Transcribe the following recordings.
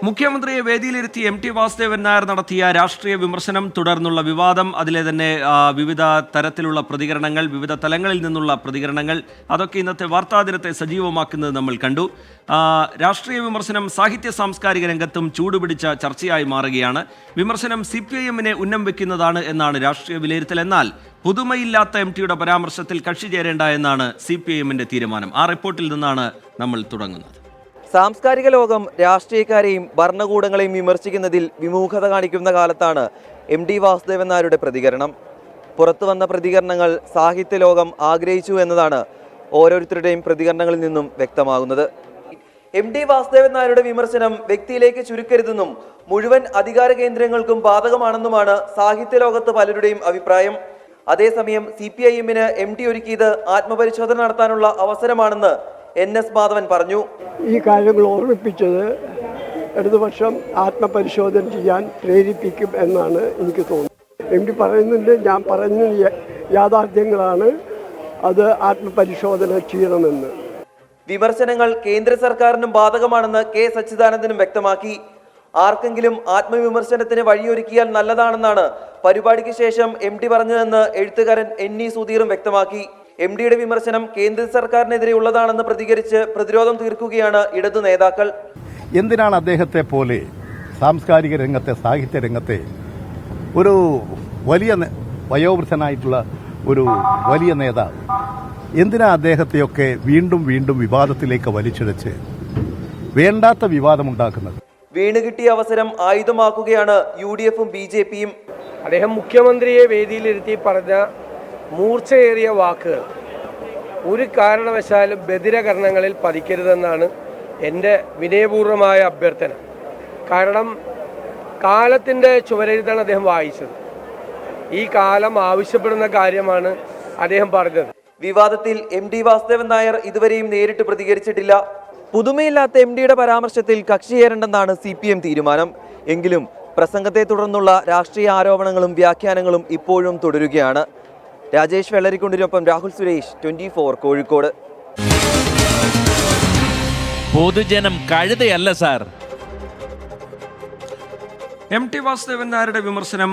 മുഖ്യമന്ത്രിയെ വേദിയിലിരുത്തി ടി വാസുദേവൻ നായർ നടത്തിയ രാഷ്ട്രീയ വിമർശനം, തുടർന്നുള്ള വിവാദം, അതിലെ തന്നെ വിവിധ തരത്തിലുള്ള പ്രതികരണങ്ങൾ, വിവിധ തലങ്ങളിൽ നിന്നുള്ള പ്രതികരണങ്ങൾ, അതൊക്കെ ഇന്നത്തെ വാർത്താദിനത്തെ സജീവമാക്കുന്നത് നമ്മൾ കണ്ടു. രാഷ്ട്രീയ വിമർശനം സാഹിത്യ സാംസ്കാരിക രംഗത്തും ചൂടുപിടിച്ച ചർച്ചയായി മാറുകയാണ്. വിമർശനം CPIM-നെ ഉന്നം വെക്കുന്നതാണ് എന്നാണ് രാഷ്ട്രീയ വിലയിരുത്തൽ. എന്നാൽ പുതുമയില്ലാത്ത ടിയുടെ പരാമർശത്തിൽ കക്ഷി ചേരേണ്ട എന്നാണ് CPIM-ന്റെ തീരുമാനം. ആ റിപ്പോർട്ടിൽ നിന്നാണ് നമ്മൾ തുടങ്ങുന്നത്. സാംസ്കാരിക ലോകം രാഷ്ട്രീയക്കാരെയും ഭരണകൂടങ്ങളെയും വിമർശിക്കുന്നതിൽ വിമുഖത കാണിക്കുന്ന കാലത്താണ് ടി വാസുദേവൻ നായരുടെ പ്രതികരണം. പുറത്തു വന്ന പ്രതികരണങ്ങൾ സാഹിത്യ ലോകം ആഗ്രഹിച്ചു എന്നതാണ് ഓരോരുത്തരുടെയും പ്രതികരണങ്ങളിൽ നിന്നും വ്യക്തമാകുന്നത്. ടി വാസുദേവൻ നായരുടെ വിമർശനം വ്യക്തിയിലേക്ക് ചുരുക്കരുതെന്നും മുഴുവൻ അധികാര കേന്ദ്രങ്ങൾക്കും ബാധകമാണെന്നുമാണ് സാഹിത്യ ലോകത്ത് പലരുടെയും അഭിപ്രായം. അതേസമയം CPIM-ന് ടി ഒരുക്കിയത് ആത്മപരിശോധന നടത്താനുള്ള അവസരമാണെന്ന് NS മാധവൻ പറഞ്ഞു. ഈ കാര്യങ്ങൾ ഓർമ്മിപ്പിച്ചത് ഇടതുപക്ഷം ആത്മപരിശോധന ചെയ്യാൻ പ്രേരിപ്പിക്കും എന്നാണ് എനിക്ക് തോന്നുന്നത്. ടി പറയുന്നുണ്ട്, ഞാൻ പറഞ്ഞ യാഥാർത്ഥ്യങ്ങളാണ്, അത് ആത്മപരിശോധന ചെയ്യണമെന്ന്. വിമർശനങ്ങൾ കേന്ദ്ര സർക്കാരിനും ബാധകമാണെന്ന് K സച്ചിദാനന്ദനും വ്യക്തമാക്കി. ആർക്കെങ്കിലും ആത്മവിമർശനത്തിന് വഴിയൊരുക്കിയാൽ നല്ലതാണെന്നാണ് പരിപാടിക്ക് ശേഷം ടി പറഞ്ഞതെന്ന് എഴുത്തുകാരൻ NE സുധീറും വ്യക്തമാക്കി. ടിയുടെ വിമർശനം കേന്ദ്ര സർക്കാരിനെതിരെ ഉള്ളതാണെന്ന് പ്രതികരിച്ച് പ്രതിരോധം തീർക്കുകയാണ് ഇടതു നേതാക്കൾ. എന്തിനാണ് അദ്ദേഹത്തെ പോലെ സാംസ്കാരിക രംഗത്തെ, സാഹിത്യ രംഗത്തെ ഒരു വലിയ വയോവൃദ്ധനായിട്ടുള്ള ഒരു വലിയ നേതാവ്, എന്തിനാ അദ്ദേഹത്തെയൊക്കെ വീണ്ടും വീണ്ടും വിവാദത്തിലേക്ക് വലിച്ചിഴച്ച് വേണ്ടാത്ത വിവാദമുണ്ടാക്കുന്നത്? വീണ് കിട്ടിയ അവസരം ആയുധമാക്കുകയാണ് UDF-ഉം BJP-യും. അദ്ദേഹം മുഖ്യമന്ത്രിയെ വേദിയിലിരുത്തി പറഞ്ഞ മൂർച്ചയേറിയ വാക്കുകൾ ഒരു കാരണവശാലും ബധിരകരണങ്ങളിൽ പതിക്കരുതെന്നാണ് എൻ്റെ വിനയപൂർവമായ അഭ്യർത്ഥന. കാരണം കാലത്തിൻ്റെ ചുവരെഴുത്താണ് അദ്ദേഹം വായിച്ചത്. ഈ കാലം ആവശ്യപ്പെടുന്ന കാര്യമാണ് അദ്ദേഹം പറഞ്ഞത്. വിവാദത്തിൽ ടി വാസുദേവൻ നായർ ഇതുവരെയും നേരിട്ട് പ്രതികരിച്ചിട്ടില്ല. പുതുമയില്ലാത്ത ടിയുടെ പരാമർശത്തിൽ കക്ഷി ചേരേണ്ടെന്നാണ് CPM തീരുമാനം. എങ്കിലും പ്രസംഗത്തെ തുടർന്നുള്ള രാഷ്ട്രീയ ആരോപണങ്ങളും വ്യാഖ്യാനങ്ങളും ഇപ്പോഴും തുടരുകയാണ്. രാജേഷ് വെള്ളരിക്കുണ്ടിനൊപ്പം രാഹുൽ സുരേഷ്, 24 കോഴിക്കോട്. പൊതുജനം കഴുതയല്ല സാർ. ടി വാസുദേവൻ നായരുടെ വിമർശനം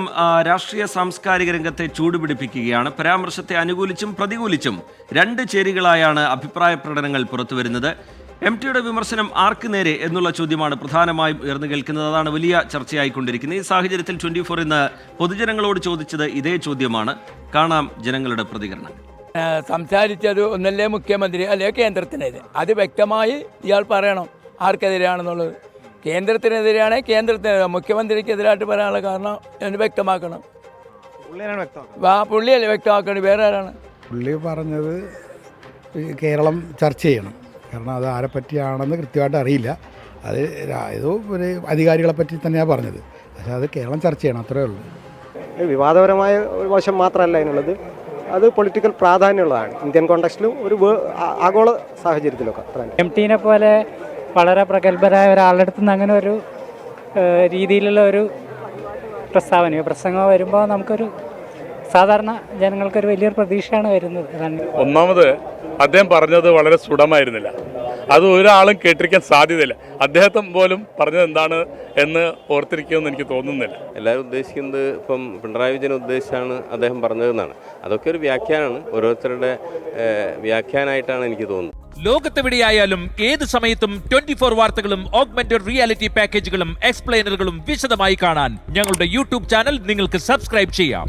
രാഷ്ട്രീയ സാംസ്കാരിക രംഗത്തെ ചൂടുപിടിപ്പിക്കുകയാണ്. പരാമർശത്തെ അനുകൂലിച്ചും പ്രതികൂലിച്ചും രണ്ട് ചേരികളായാണ് അഭിപ്രായ പ്രകടനങ്ങൾ പുറത്തുവരുന്നത്. ടിയുടെ വിമർശനം ആർക്ക് നേരെ എന്നുള്ള ചോദ്യമാണ് പ്രധാനമായും ഉയർന്നു കേൾക്കുന്നത്. അതാണ് വലിയ ചർച്ചയായിക്കൊണ്ടിരിക്കുന്നത്. ഈ സാഹചര്യത്തിൽ 24 ഇന്ന് പൊതുജനങ്ങളോട് ചോദിച്ചത് ഇതേ ചോദ്യമാണ്. കാണാം ജനങ്ങളുടെ പ്രതികരണം. സംസാരിച്ചത് ഒന്നല്ലേ മുഖ്യമന്ത്രി അല്ലെ കേന്ദ്രത്തിനെതിരെ, അത് വ്യക്തമായി ഇയാൾ പറയണം ആർക്കെതിരെയാണെന്നുള്ളത്. കേന്ദ്രത്തിനെതിരെയാണെ കേന്ദ്രത്തിനെതിരെ, മുഖ്യമന്ത്രിക്കെതിരായിട്ട് പറയാനുള്ള കാരണം എന്ന് വ്യക്തമാക്കണം. പുള്ളിയല്ലേ വ്യക്തമാക്കണം, വേറെ ആരാണ്? പുള്ളി പറഞ്ഞത് കേരളം ചർച്ച ചെയ്യണം. കാരണം അത് ആരെ പറ്റിയാണെന്ന് കൃത്യമായിട്ട് അറിയില്ല. അത് ഏതോ ഒരു അധികാരികളെ പറ്റി തന്നെയാണ് പറഞ്ഞത്. പക്ഷേ അത് കേരളം ചർച്ച ചെയ്യണം, അത്രേ ഉള്ളൂ. വിവാദപരമായ ഒരു വശം മാത്രമല്ല അതിനുള്ളത്, അത് പൊളിറ്റിക്കൽ പ്രാധാന്യമുള്ളതാണ് ഇന്ത്യൻ കോണ്ടെക്സ്റ്റിലും ഒരു ആഗോള സാഹചര്യത്തിലൊക്കെ. ടിനെ പോലെ വളരെ പ്രഗത്ഭരായ ഒരാളുടെ അടുത്ത് നിന്ന് അങ്ങനെ ഒരു രീതിയിലുള്ള ഒരു പ്രസംഗം വരുമ്പോൾ നമുക്കൊരു സാധാരണ ജനങ്ങൾക്കൊരു വലിയൊരു പ്രതീക്ഷയാണ് വരുന്നത്. ഒന്നാമത് അദ്ദേഹം പറഞ്ഞത് വളരെ സുഡമായിരുന്നില്ല. അത് ഒരാളും കേട്ടിരിക്കാൻ സാധ്യതയില്ല. അദ്ദേഹത്തെ പോലും പറഞ്ഞത് എന്താണ് എന്ന് ഓർത്തിരിക്കുമെന്ന് എനിക്ക് തോന്നുന്നില്ല. എല്ലാവരും ഉദ്ദേശിക്കുന്നത് ഇപ്പം പിണറായി വിജയൻ ഉദ്ദേശിച്ചാണ് അദ്ദേഹം പറഞ്ഞതെന്നാണ്. അതൊക്കെ ഒരു വ്യാഖ്യാനമാണ്, ഓരോരുത്തരുടെ വ്യാഖ്യാനമായിട്ടാണ് എനിക്ക് തോന്നുന്നത്. ലോകത്തെവിടെയായാലും ഏത് സമയത്തും 24 വാർത്തകളും ഓഗ്മെന്റഡ് റിയാലിറ്റി പാക്കേജുകളും എക്സ്പ്ലെയിനറുകളും വിശദമായി കാണാൻ ഞങ്ങളുടെ YouTube ചാനൽ നിങ്ങൾക്ക് സബ്സ്ക്രൈബ് ചെയ്യാം.